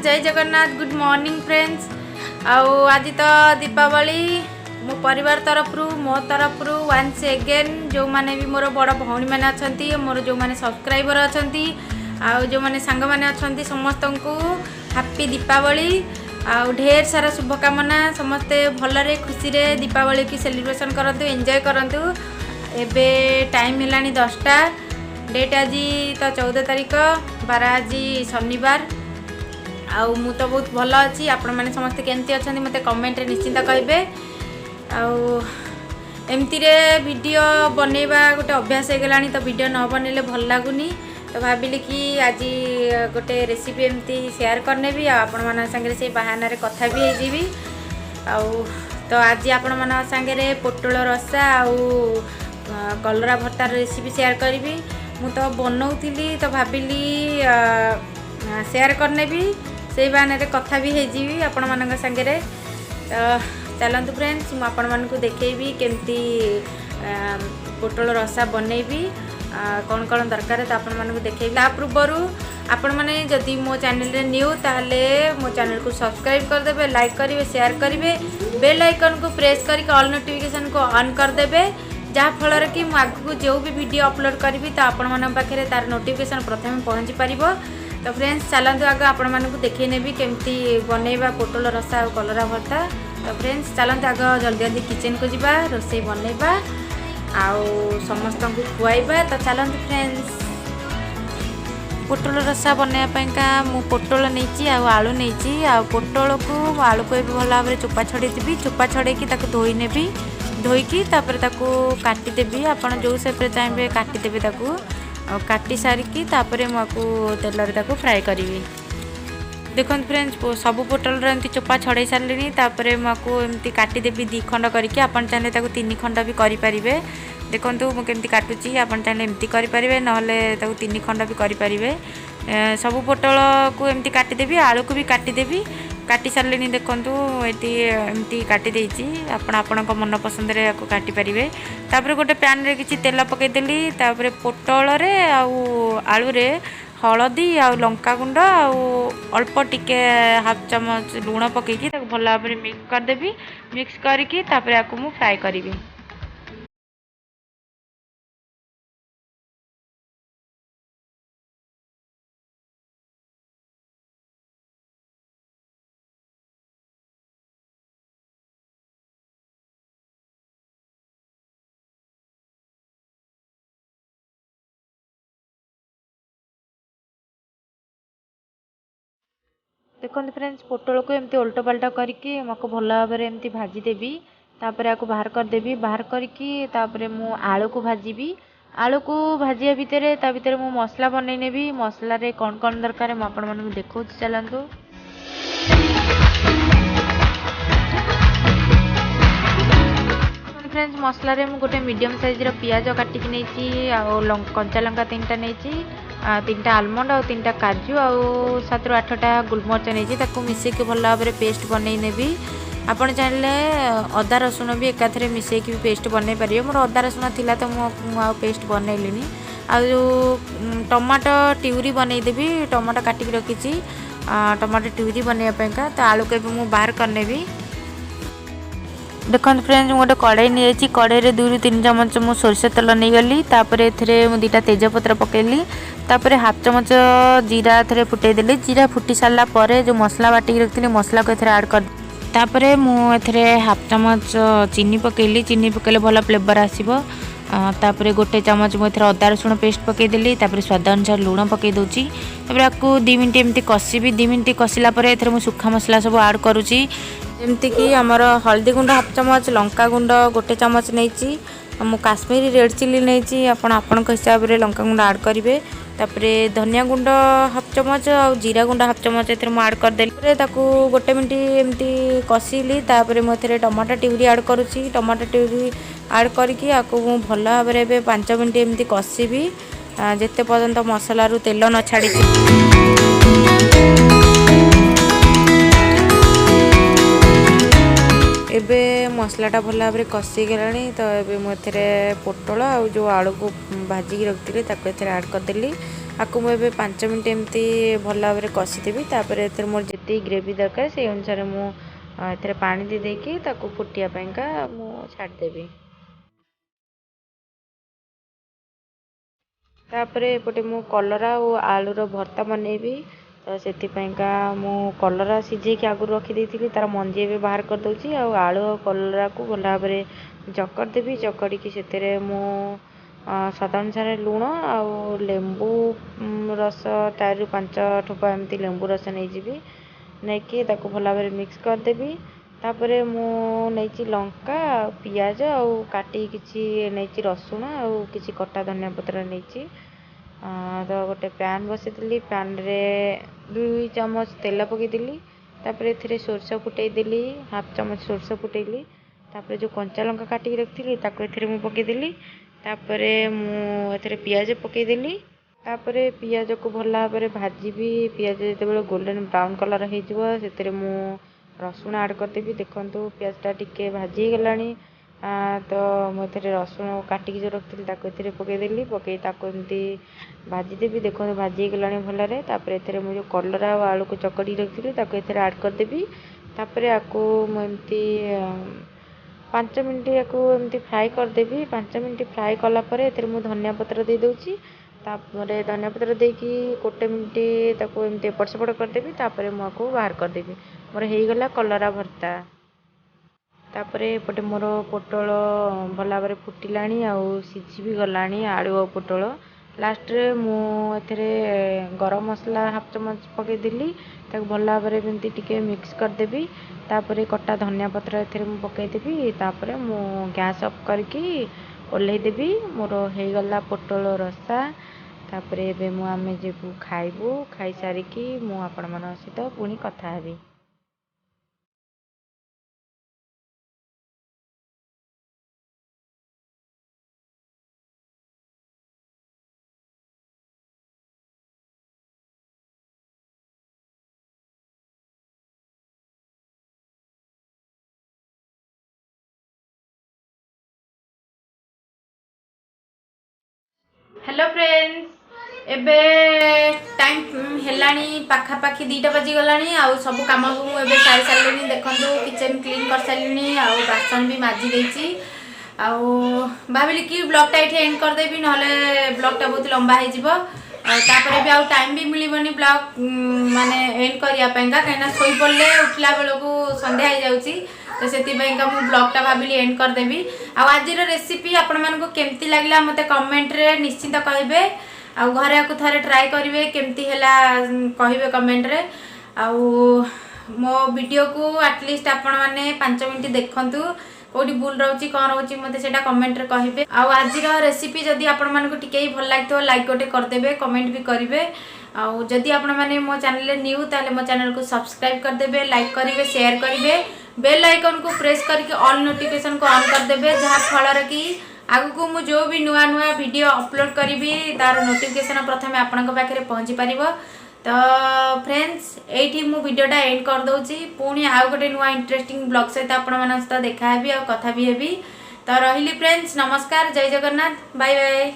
जय Jagannath good morning friends. आज तो दीपावली मो परिवार तरफ मो तरफ वंस एगेन जो माने भी मोर बड़ भौणी मैंने अच्छा मोर जो माने सब्सक्राइबर अच्छा जो माने सांग माने अच्छा समस्त को हैप्पी दीपावली ढेर सारा शुभकामना समस्ते भलरे खुशी रे दीपावली की सेलिब्रेशन करंतु एंजॉय करंतु। एबे टाइम हेलानी 10टा डेट आज तो 14 तारीख 12 आज शनिवार आउ मु तो बहुत भल अच्छी आपण मैंने समस्ते केमती अच्छा मत कमेंट निश्चिंत कहे। एमती वीडियो बनैबा गोटे अभ्यास हो गलानी तो वीडियो न बनैले भल लगुनि तो भाविली कि आज गोटे रेसिपी एमती शेयर करने भी आपण मान संगे से बहाना रे कथा भी होजीबी तो आज आपण मान संगे पोटल रसा आउ कलरा भर्तार रेसिपी शेयर करी मु तो बनौली तो भाविली शेयर करने भी से बहाना रे कथा भी होजीबी आपण मान संगे। तो चलतु फ्रेंड्स मु आपण मानकु देखेबी केमती पोटल रसा बनैबी कौन कौन दरकार तो आपण मानकु देखेबी। ता पूर्व आपण माने जदि मो चैनल रे न्यू ताले मो चैनल को सब्सक्राइब कर देबे, लाइक करिवे, शेयर करिवे, बेल आइकन को प्रेस करके ऑल नोटिफिकेशन को ऑन कर देबे जहाँ फल कि आगू जो भी वीडियो अपलोड करी तो आपण मान पाखे तार नोटिफिकेशन प्रथम पहुँची पारिबो। तो फ्रेंड्स चलतु आगे आपण मानकु देखै नेबी केमती बनैबा पोटल रसा और कलरा भर्ता। तो फ्रेंड्स चलते आग जल्दी जल्दी किचन को जीवा रोसे बनैबा आउ समस्त को खुआइबा। तो चलते फ्रेंड्स पोटल रसा बनवाईका मु पोटल नहीं आलू नहीं पोटल को आलू को भल भाव चोपा छड़ेदेवी चोपा छड़े धोई नेबी धोईकी काटिदेवी आपड़ जो सेप्रे चाहिए काटिदेवी काटी सारिकी मुझे तेल फ्राए करी। देखो फ्रेंड्स सब पोटल एमती चोपा छड़े सारे मुझे एमती काटिदेवी 2 खंड करके आपन चाहे 3 खंड भी करें। देखो मुझे काटुची आपन चाहे एमती करें ना 3 खंड भी करें। सब पोटल को एमती काटिदेवी आलू को भी काटिदेवी काटी सारे देखूँ ये एमती काटिदे आपण मन पसंद काटिपारे। तापर गोटे पैन रे किसी तेल पकईदेली पोटल आलू रे हलदी आ लंका गुंड अल्प टिके हाफ चमच लुण पकईकी भल भाव मिक्स करदेवी। मिक्स करके मु फ्राए करी। देखो फ्रेंड्स पोटल को एमती उल्टा पल्टा करके मको भल भाव एमती भाजीदेवी तापर आपको बाहर करदेवी। बाहर करके मु आलू को भाजीबी। आलू को भाजिया भितर मु मसला बनै नेबी। मसला रे कौन कौन दरकार मु आपण मानकु देखौ चलंतु। फ्रेंड्स मसला रे मु गोटे मीडियम साइज रो पियाज काटिकी नैची कंचा लंका 3टा नैची 3टा आलमंड और 3टा काजू और 7 ରୁ 8टा गुलमर्च नहीं मिसेक भल भाव पेस्ट बनई नेबी। आपन चाहे अदा रसुण भी एकाथरे मिसेक भी पेस्ट बनई पारे। मोर अदा रसुण थिला तो मु पेस्ट बनैलिनी। आ जो टमाटो ट्यूरी बनईदेवी टमाटो काटिक रखी टमाटो ट्यूरी बनवाईका। तो आलू को मु बाहर करनेबी। देखो फ्रेंड्स गोटे कड़ाई नहीं कड़ाई 2 ରୁ 3 चमच मु सोरष तेल नहीं गली। ए 2टा तेजपत्र पकेली तापर हाफ चमच जीरा थे फुटेदेली। जीरा फुटी सारा पर जो मसला बाटिक रखी मसला को ऐड कर तापर मुझे हाफ चमच चीनी पकेली। चीनी पकेले भल फ्लेवर आसो। तापर गोटे चमच मुझे अदा रसुण पेस्ट पकईदेली। स्वाद अनुसार लुण पकई दूची। आपको 2 मिनट एमती कषिबी। 2 मिनट कषिला सुखा मसला सब ऐड करुँची जमती कि आमर हल्दी गुंड हाफ चमच लंका गुंड गोटे चमच नहीं मु काश्मीरी रेड चिली नहीं आपण हिसाब से लंका गुंड ऐड करेंगे। तापर धनिया गुंड हाफ चमच और जीरा गुंड हाफ चमच ए ऐड करदेली। गोटे मिनट एमती कषिली मुझे टमाटो ट्यूरी ऐड करुँची। टमाटो ट्यूरी ऐड करके आपको भल भाव 5 मिनट एमती कषिबी जिते पर्यंत मसलारू तेल न छाड़ी। एबे मसलाटा भल भाव कषि गलानी। तो ये मुझे पोटल आ जो आलू को भाजिकी रखी ऐड करदेली। आपको मुझे 5 मिनट एमती भल भाव में कषिदेवी तापर मोर जी ग्रेवी दरकार से अनुसार मुझे पानी दे देकी फुटियापाईका छाड़देवी। तापर एपटे मु कलरा और आलूर भर्ता बनैबी तो से मु कलरा सिझे आगुरी रखीदी तार मंजी भी बाहर कर दूची आलू और कलरा को भल भाव में चकर देवी चकड़ी से स्वाद अनुसार लुण आ लेंबू रस 4 ରୁ 5 ठोपा एमती लेंबू रस नहीं नहीं भल भाव में मिक्स करदेवी। तापर मु नहीं लंका पियाज आ काटी किसी नहीं रसुण आ किसी कटा धनिया पत्र नहीं तो गोटे पैन बसईदी पैन रे 2 चामच तेल पकईदी तापर ए सोरस फुटईदेली हाफ चामच सोरस फुटैली तापर जो कंचा लंका काटिक रखी ए पकईदेली तापर मुझे पियाज पकईदेली तापर पियाज को भल भाव में भाजी पियाज जो गोल्डन ब्राउन कलर हो रसुण ऐड करदेवी। देखो पियाजटा टिके भाजी गला तो मुझे रसुण काटिक जो रखी पकईदेली पकई एमती भाजीदेवी। देखो भाजी गला भलरे तापर जो कलरा और आलू को चकड़ी रखी ऐड करदेवी तापर आपको एमती 5 मिनट एमती फ्राए करदेवी। 5 मिनट फ्राए कलापर मुझे धनिया पत्र दे दूची तापर धनिया पत्र देकी 1 मिनट एमती एपट सेपट करदेवी तापर मुझे बाहर करदेवी। मोर हो गला कलरा भर्ता। तापर एपटे मोर पोटल भल भाव में फुटिला सिझी भी गला आलू और पोटल लास्ट रे मुझे गरम मसला हाफ चामच पकईदेली भल भाव में टिके मिक्स करदेवी तापर कटा धनिया पत्र ए पकईदेवी तापर मु गैस ऑफ करके ओल्लैदेवी। मोर हो गला पोटल रसा तापर एबे मु आमे जेबू खाइबू खाई सारिकी मु आपण मन सहित पुणी कथा हेबी। हेलो फ्रेंड्स एबे टाइम हेलानी पाखापाखी 2टा बजी गलानी आ सब काम को मुझे सारी सारे देखो किचन क्लीन कर सारे आ बासन भी माजी देछि आ भाविली कि ब्लॉगटा ये एंड करदेवी ना ब्लॉगटा बहुत लंबा हो तापर भी आउ टाइम भी मिलबनी ब्लॉग माने एंड करने कहीं शोई पड़े उठला बेलू संध्या हो जाऊँगी तो से ब्लॉगटा भाविली एंड करदेवी। आज रेसिपी आपण मानक केमती लगला मत कमेंट रे निश्चिंत कहे आ घरे को थरे ट्राई करेंगे केमती हैला कहे कमेंट रे आ मो वीडियो को एटलिस्ट आपण माने 5 मिनट देखंतु कोडी भूल रोची कौन रोची मते सेटा कमेंट रे कहिबे। आ आज रेसिपी जदि आपण मानक टिके भल लागतो लाइक गोटे करदेबे कमेंट भी करेंगे आ जदि आपण माने मो चैनल न्यू ताले मो चैनल को सब्सक्राइब करदेबे लाइक करेंगे शेयर करेंगे बेल आइकन को प्रेस करके ऑल नोटिफिकेशन को ऑन करदेबे जहाँ फल कि आगु को जो भी नुआ नुआ वीडियो अपलोड करी तार नोटिफिकेशन प्रथम आपण पाखे पहुँची पार। तो फ्रेंड्स ये मु वीडियोटा एंड कर दूची पुणी आउ गोटे नुआ इंटरेस्टिंग ब्लॉग सहित आपण मान सहित देखा आ कथा भी हेबी। तो रही फ्रेंड्स नमस्कार जय जगन्नाथ बाय बाय।